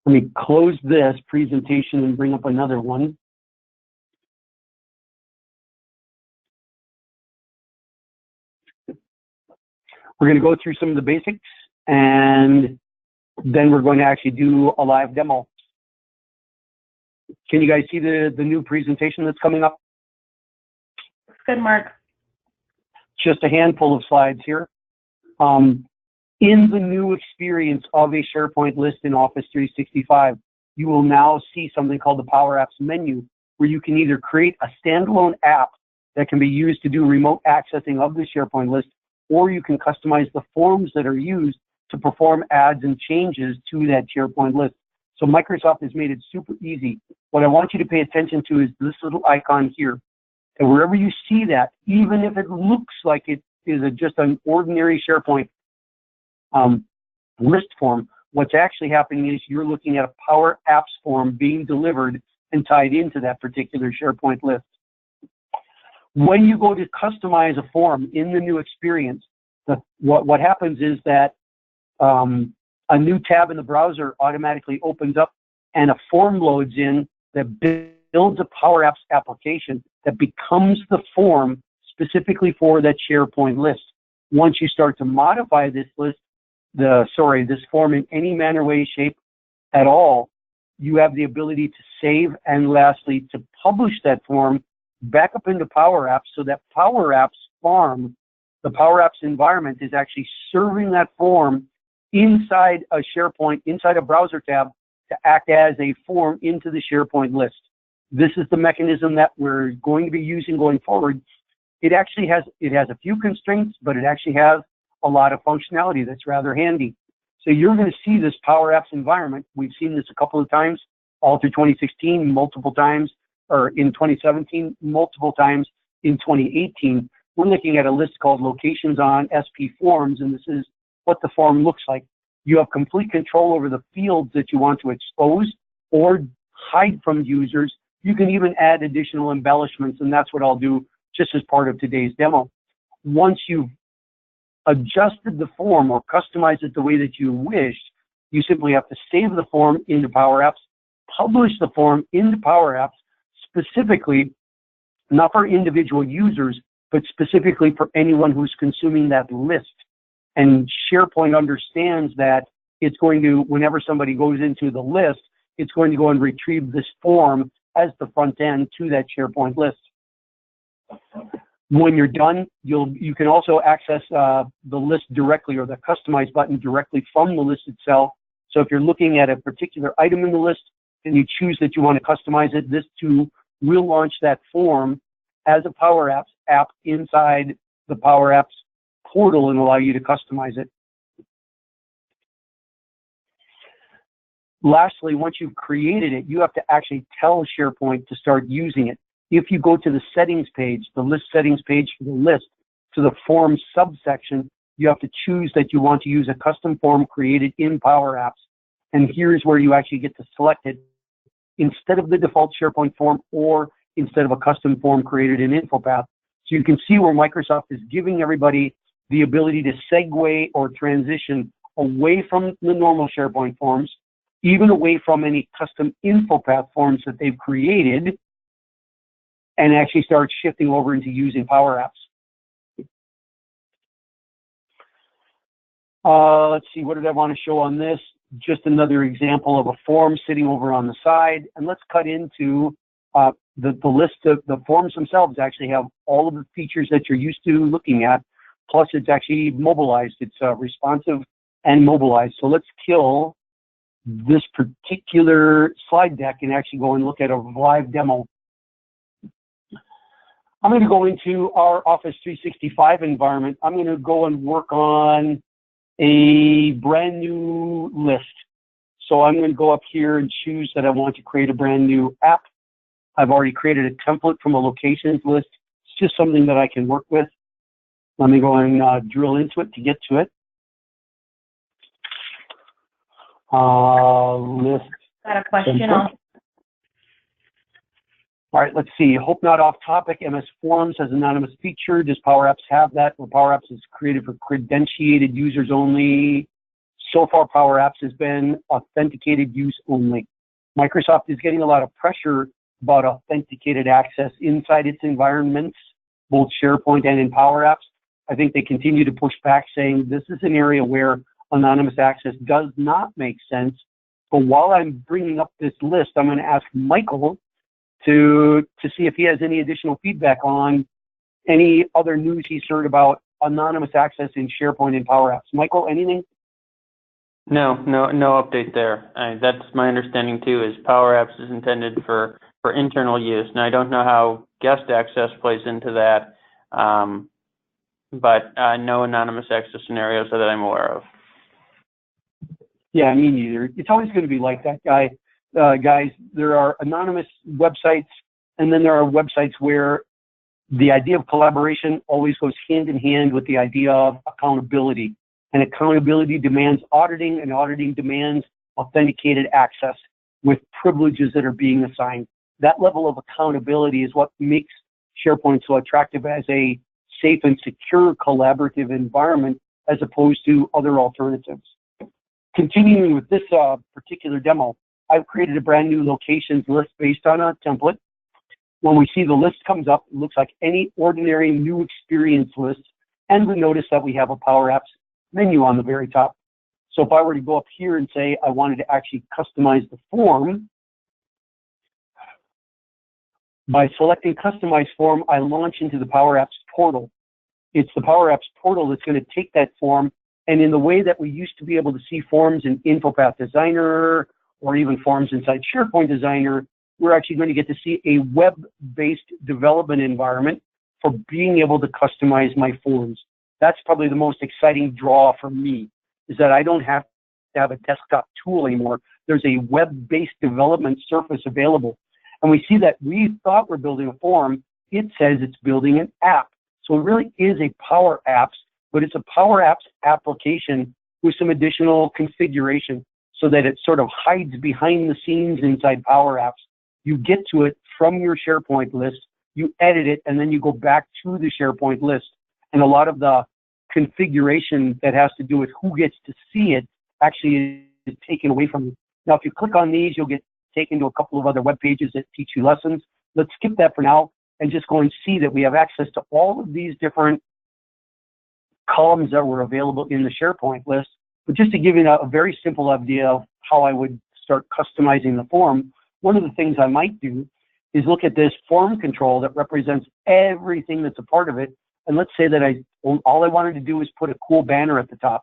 S2: let me close this presentation and bring up another one. We're going to go through some of the basics, and then we're going to actually do a live demo. Can you guys see the new presentation that's coming up?
S5: Good, Mark.
S2: Just a handful of slides here. In the new experience of a SharePoint list in Office 365, you will now see something called the PowerApps menu, where you can either create a standalone app that can be used to do remote accessing of the SharePoint list, or you can customize the forms that are used to perform adds and changes to that SharePoint list. So Microsoft has made it super easy. What I want you to pay attention to is this little icon here. And wherever you see that, even if it looks like it is just an ordinary SharePoint list form, what's actually happening is you're looking at a PowerApps form being delivered and tied into that particular SharePoint list. When you go to customize a form in the new experience, what happens is that a new tab in the browser automatically opens up and a form loads in that builds a PowerApps application that becomes the form specifically for that SharePoint list. Once you start to modify this list, this form in any manner, way, shape at all, you have the ability to save and lastly to publish that form back up into PowerApps, so that PowerApps farm, the PowerApps environment, is actually serving that form inside a SharePoint, inside a browser tab, to act as a form into the SharePoint list. This is the mechanism that we're going to be using going forward. It actually has a few constraints, but it actually has a lot of functionality that's rather handy. So you're going to see this PowerApps environment. We've seen this a couple of times, all through 2016, multiple times, or in 2017, multiple times in 2018. We're looking at a list called Locations on SP Forms, and this is what the form looks like. You have complete control over the fields that you want to expose or hide from users. You can even add additional embellishments, and that's what I'll do just as part of today's demo. Once you've adjusted the form or customized it the way that you wish, you simply have to save the form into PowerApps, publish the form into PowerApps, specifically, not for individual users, but specifically for anyone who's consuming that list. And SharePoint understands that it's going to, whenever somebody goes into the list, it's going to go and retrieve this form as the front end to that SharePoint list. When you're done, you can also access the list directly, or the customize button directly from the list itself. So if you're looking at a particular item in the list and you choose that you want to customize it, this too will launch that form as a PowerApps app inside the PowerApps portal and allow you to customize it. Lastly, once you've created it, you have to actually tell SharePoint to start using it. If you go to the settings page, the list settings page for the list, to the form subsection, you have to choose that you want to use a custom form created in PowerApps. And here's where you actually get to select it instead of the default SharePoint form, or instead of a custom form created in InfoPath. So you can see where Microsoft is giving everybody the ability to segue or transition away from the normal SharePoint forms, even away from any custom InfoPath forms that they've created, and actually start shifting over into using PowerApps. Let's see, what did I want to show on this? Just another example of a form sitting over on the side. And let's cut into the list of the forms themselves. Actually have all of the features that you're used to looking at, plus it's actually mobilized. It's responsive and mobilized. So let's kill this particular slide deck and actually go and look at a live demo. I'm going to go into our Office 365 environment. I'm going to go and work on a brand new list. So I'm going to go up here and choose that I want to create a brand new app. I've already created a template from a locations list. It's just something that I can work with. Let me go and drill into it to get to it. List.
S5: Got a question.
S2: All right, let's see. Hope not off topic. MS Forms has anonymous feature. Does PowerApps have that? Well, PowerApps is created for credentiated users only. So far, PowerApps has been authenticated use only. Microsoft is getting a lot of pressure about authenticated access inside its environments, both SharePoint and in PowerApps. I think they continue to push back, saying this is an area where anonymous access does not make sense. But while I'm bringing up this list, I'm going to ask Michael to see if he has any additional feedback on any other news he's heard about anonymous access in SharePoint and PowerApps. Michael, anything?
S3: No update there. That's my understanding too, is PowerApps is intended for internal use. Now I don't know how guest access plays into that, but no anonymous access scenarios that I'm aware of.
S2: Yeah, me neither. It's always going to be like that, guys. There are anonymous websites, and then there are websites where the idea of collaboration always goes hand in hand with the idea of accountability. And accountability demands auditing, and auditing demands authenticated access with privileges that are being assigned. That level of accountability is what makes SharePoint so attractive as a safe and secure collaborative environment as opposed to other alternatives. Continuing with this particular demo, I've created a brand new locations list based on a template. When we see the list comes up, it looks like any ordinary new experience list, and we notice that we have a PowerApps menu on the very top. So if I were to go up here and say I wanted to actually customize the form, by selecting Customize Form, I launch into the PowerApps portal. It's the PowerApps portal that's going to take that form, and in the way that we used to be able to see forms in InfoPath Designer or even forms inside SharePoint Designer, we're actually going to get to see a web-based development environment for being able to customize my forms. That's probably the most exciting draw for me, is that I don't have to have a desktop tool anymore. There's a web-based development surface available. And we see that we thought we're building a form. It says it's building an app. So it really is a PowerApps, but it's a PowerApps application with some additional configuration so that it sort of hides behind the scenes inside PowerApps. You get to it from your SharePoint list, you edit it, and then you go back to the SharePoint list. And a lot of the configuration that has to do with who gets to see it actually is taken away from you. Now, if you click on these, you'll get taken to a couple of other web pages that teach you lessons. Let's skip that for now and just go and see that we have access to all of these different columns that were available in the SharePoint list. But just to give you a very simple idea of how I would start customizing the form, one of the things I might do is look at this form control that represents everything that's a part of it. And let's say that all I wanted to do was put a cool banner at the top.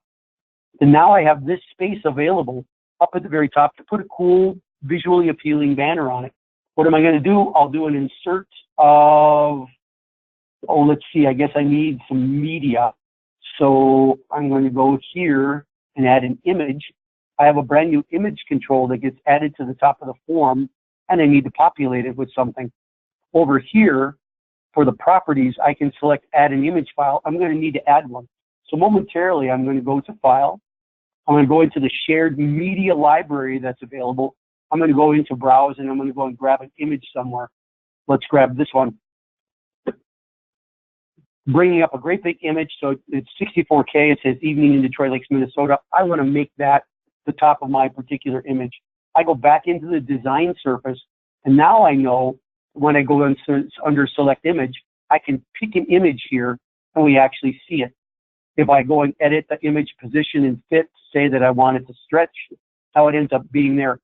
S2: And now I have this space available up at the very top to put a cool, visually appealing banner on it. What am I going to do? I'll do an insert of, let's see, I guess I need some media. So I'm going to go here and add an image. I have a brand new image control that gets added to the top of the form, and I need to populate it with something. Over here, for the properties, I can select add an image file. I'm going to need to add one. So momentarily, I'm going to go to File. I'm going to go into the shared media library that's available. I'm going to go into Browse, and I'm going to go and grab an image somewhere. Let's grab this one. Bringing up a great big image, so it's 64K. It says Evening in Detroit Lakes, Minnesota. I want to make that the top of my particular image. I go back into the design surface, and now I know when I go under Select Image, I can pick an image here, and we actually see it. If I go and edit the image position and fit, say that I want it to stretch, how it ends up being there.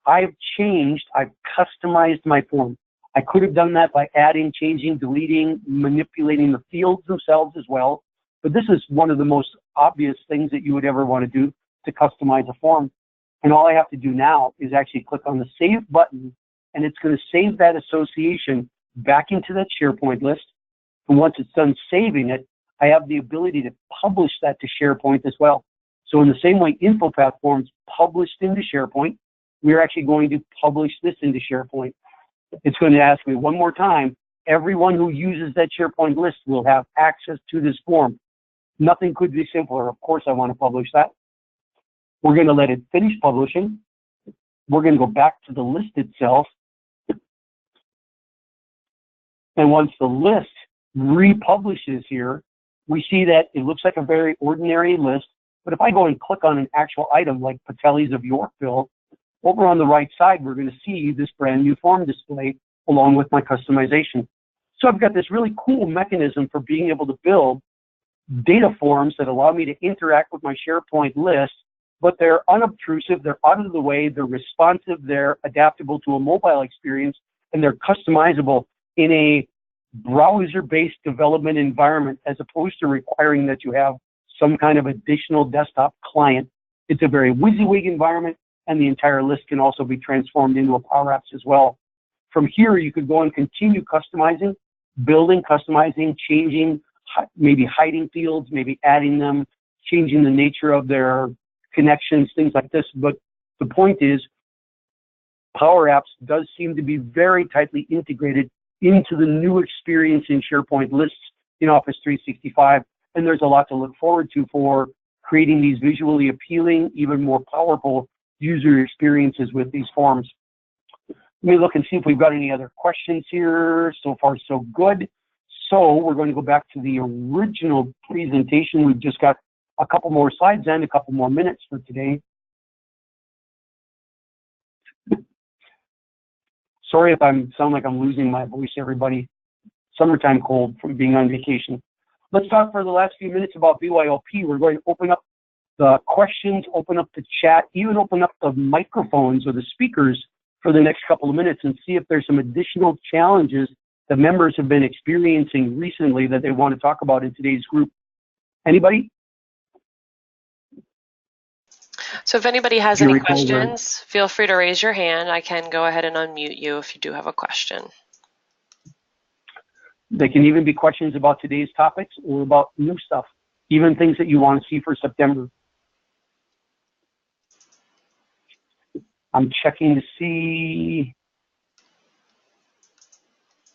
S2: I've customized my form. I could have done that by adding, changing, deleting, manipulating the fields themselves as well. But this is one of the most obvious things that you would ever want to do to customize a form. And all I have to do now is actually click on the Save button, and it's going to save that association back into that SharePoint list. And once it's done saving it, I have the ability to publish that to SharePoint as well. So in the same way InfoPath forms published into SharePoint, we're actually going to publish this into SharePoint. It's going to ask me one more time, everyone who uses that SharePoint list will have access to this form. Nothing could be simpler. Of course, I want to publish that. We're going to let it finish publishing. We're going to go back to the list itself. And once the list republishes here, we see that it looks like a very ordinary list. But if I go and click on an actual item like Patelis of Yorkville, over on the right side, we're going to see this brand new form display along with my customization. So I've got this really cool mechanism for being able to build data forms that allow me to interact with my SharePoint list, but they're unobtrusive, they're out of the way, they're responsive, they're adaptable to a mobile experience, and they're customizable in a browser-based development environment as opposed to requiring that you have some kind of additional desktop client. It's a very WYSIWYG environment, and the entire list can also be transformed into a PowerApps as well. From here, you could go and continue customizing, building, customizing, changing, maybe hiding fields, maybe adding them, changing the nature of their connections, things like this. But the point is, PowerApps does seem to be very tightly integrated into the new experience in SharePoint lists in Office 365. And there's a lot to look forward to for creating these visually appealing, even more powerful user experiences with these forms. Let me look and see if we've got any other questions here. So far, so good. So we're going to go back to the original presentation. We've just got a couple more slides and a couple more minutes for today. Sorry if I sound like I'm losing my voice, everybody. Summertime cold from being on vacation. Let's talk for the last few minutes about BYOP. We're going to open up the questions, open up the chat, even open up the microphones or the speakers for the next couple of minutes and see if there's some additional challenges that members have been experiencing recently that they want to talk about in today's group. Anybody?
S1: So if anybody has any questions, feel free to raise your hand. I can go ahead and unmute you if you do have a question.
S2: They can even be questions about today's topics or about new stuff, even things that you want to see for September. I'm checking to see.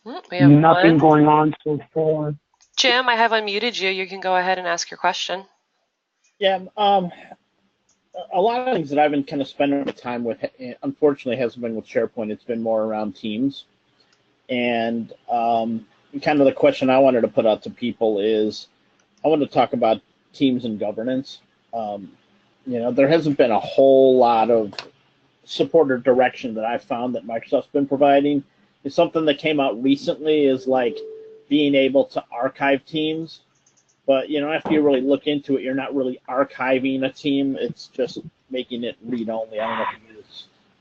S1: We have
S2: nothing going on so far.
S1: Jim, I have unmuted you. You can go ahead and ask your question.
S6: Yeah, a lot of things that I've been kind of spending time with, unfortunately, hasn't been with SharePoint. It's been more around Teams. And kind of the question I wanted to put out to people is, I want to talk about Teams and governance. You know, there hasn't been a whole lot of support or direction that I've found that Microsoft's been providing. It's something that came out recently is like being able to archive teams. But, you know, after you really look into it, you're not really archiving a team. It's just making it read-only. I don't know if you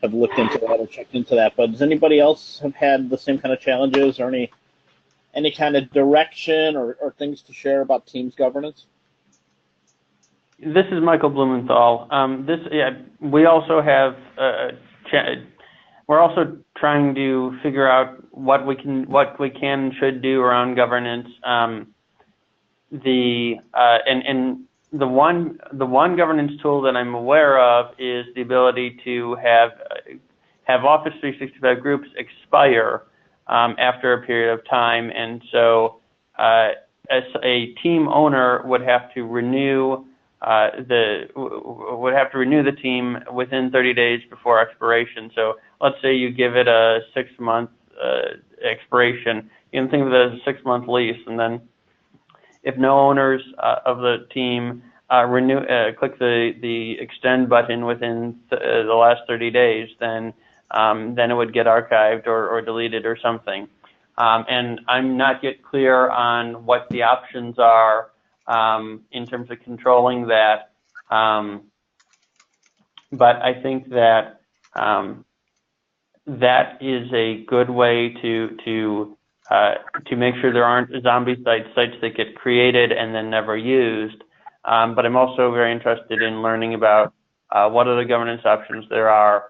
S6: have looked into that or checked into that. But does anybody else have had the same kind of challenges or any kind of direction or things to share about Teams governance?
S3: This is Michael Blumenthal. We also have. We're also trying to figure out what we can and should do around governance. The one governance tool that I'm aware of is the ability to have Office 365 groups expire after a period of time, and so as a team owner would have to renew the team within 30 days before expiration. So let's say you give it a 6-month expiration. You can think of it as a 6-month lease, and then if no owners of the team click the extend button within the last 30 days, then it would get archived or deleted or something. And I'm not yet clear on what the options are in terms of controlling that. But I think that that is a good way to make sure there aren't zombie sites that get created and then never used. But I'm also very interested in learning about what other governance options there are.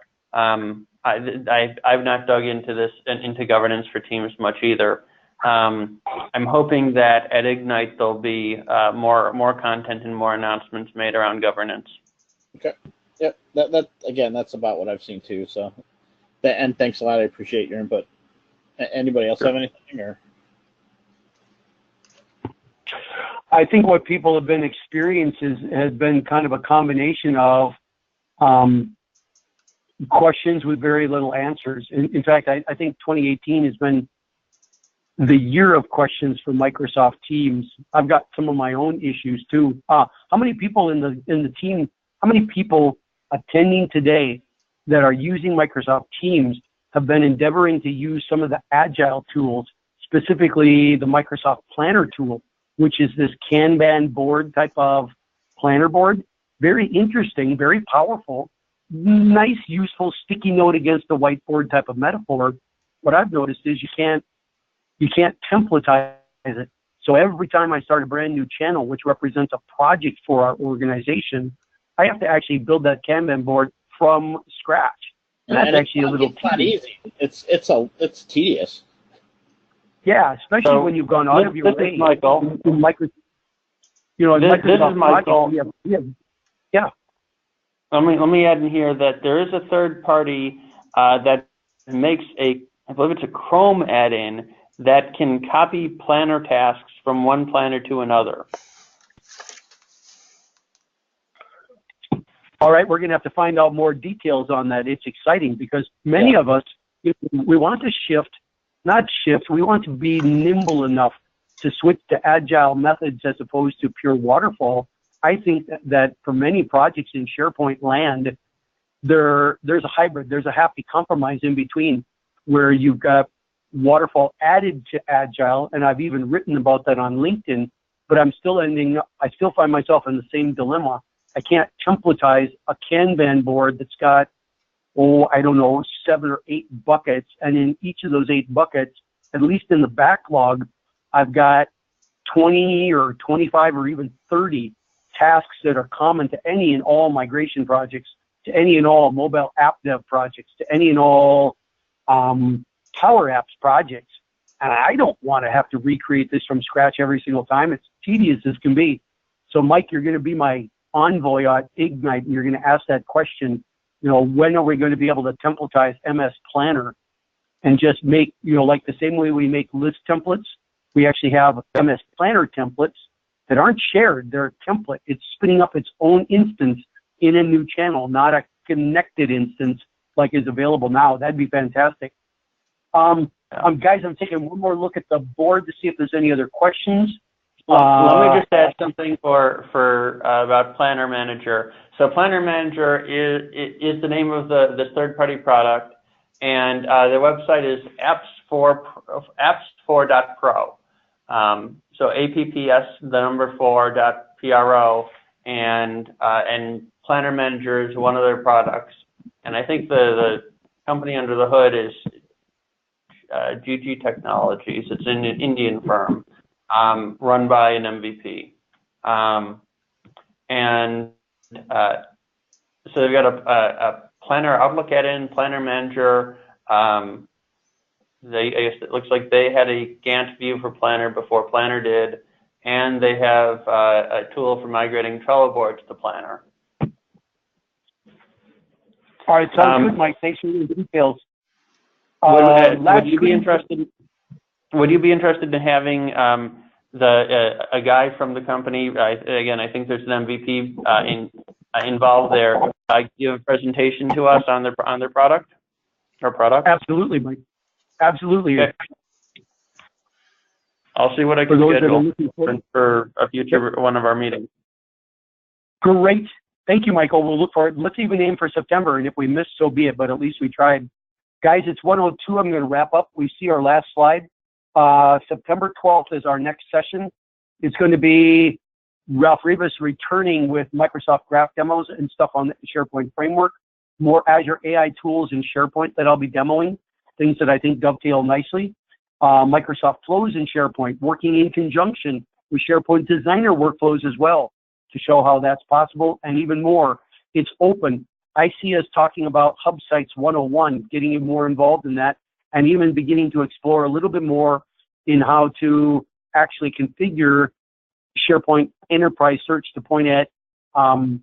S3: I've not dug into governance for Teams much either. I'm hoping that at Ignite there'll be more content and more announcements made around governance.
S6: Okay. Yep. That again, that's about what I've seen too. So, and thanks a lot. I appreciate your input. Anybody else have anything? Or
S2: I think what people have been experiencing has been kind of a combination of questions with very little answers. In fact, I think 2018 has been the year of questions for Microsoft Teams. I've got some of my own issues too. How many people in the team? How many people attending today that are using Microsoft Teams have been endeavoring to use some of the agile tools, specifically the Microsoft Planner tool, which is this Kanban board type of planner board? Very interesting, very powerful, nice, useful sticky note against the whiteboard type of metaphor. What I've noticed is you can't templatize it. So every time I start a brand new channel, which represents a project for our organization, I have to actually build that Kanban board from scratch. And that's actually a little
S6: it's not easy. It's tedious.
S2: Yeah, especially when you've gone out of your way.
S3: Michael.
S2: This is Michael. Yeah.
S3: Let me add in here that there is a third party that makes I believe it's a Chrome add-in that can copy planner tasks from one planner to another.
S2: All right, we're going to have to find out more details on that. It's exciting because many of us, we want to we want to be nimble enough to switch to agile methods as opposed to pure waterfall. I think that for many projects in SharePoint land, there's a hybrid, there's a happy compromise in between where you've got waterfall added to agile, and I've even written about that on LinkedIn, but I still find myself in the same dilemma. I can't templatize a Kanban board that's got, 7 or 8 buckets, and in each of those 8 buckets, at least in the backlog, I've got 20 or 25 or even 30 tasks that are common to any and all migration projects, to any and all mobile app dev projects, to any and all PowerApps projects. And I don't want to have to recreate this from scratch every single time. It's tedious as can be. So, Mike, you're going to be my envoy at Ignite, and you're going to ask that question, when are we going to be able to templatize MS Planner and just make, like the same way we make list templates, we actually have MS Planner templates that aren't shared. They're a template. It's spinning up its own instance in a new channel, not a connected instance like is available now. That'd be fantastic. Guys, I'm taking one more look at the board to see if there's any other questions.
S3: Let me just add something for about Planner Manager. So Planner Manager is the name of this third-party product, and their website is apps4.pro. So apps4.pro, and Planner Manager is one of their products. And I think the company under the hood is GG Technologies. It's an Indian firm run by an MVP. So they've got a Planner Outlook add-in, Planner Manager. I guess it looks like they had a Gantt view for Planner before Planner did, and they have a tool for migrating Trello boards to Planner.
S2: All right, sounds good, Mike. Thanks for the details.
S3: Would you be interested? Would you be interested in having a guy from the company? Again, I think there's an MVP involved there. Give a presentation to us on their product or product.
S2: Absolutely, Mike. Absolutely.
S3: Okay. I'll see what I can schedule for a future one of our meetings.
S2: Great. Thank you, Michael. We'll look for it. Let's even aim for September, and if we miss, so be it, but at least we tried. Guys, it's 1:02. I'm going to wrap up. We see our last slide. September 12th is our next session. It's going to be Ralph Rivas returning with Microsoft Graph demos and stuff on the SharePoint framework, more Azure AI tools in SharePoint that I'll be demoing, things that I think dovetail nicely. Microsoft Flows in SharePoint, working in conjunction with SharePoint Designer workflows as well, to show how that's possible, and even more. It's open. I see us talking about Hub Sites 101, getting more involved in that, and even beginning to explore a little bit more in how to actually configure SharePoint Enterprise Search to point at common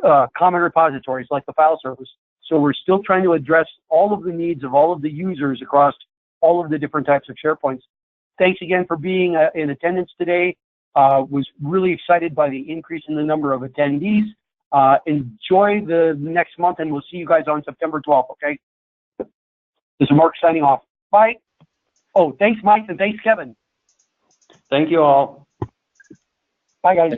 S2: repositories like the file service. So we're still trying to address all of the needs of all of the users across all of the different types of SharePoints. Thanks again for being in attendance today. Was really excited by the increase in the number of attendees. Enjoy the next month, and we'll see you guys on September 12th, okay? This is Mark signing off. Bye. Oh, thanks, Mike, and thanks, Kevin.
S3: Thank you all.
S2: Bye, guys.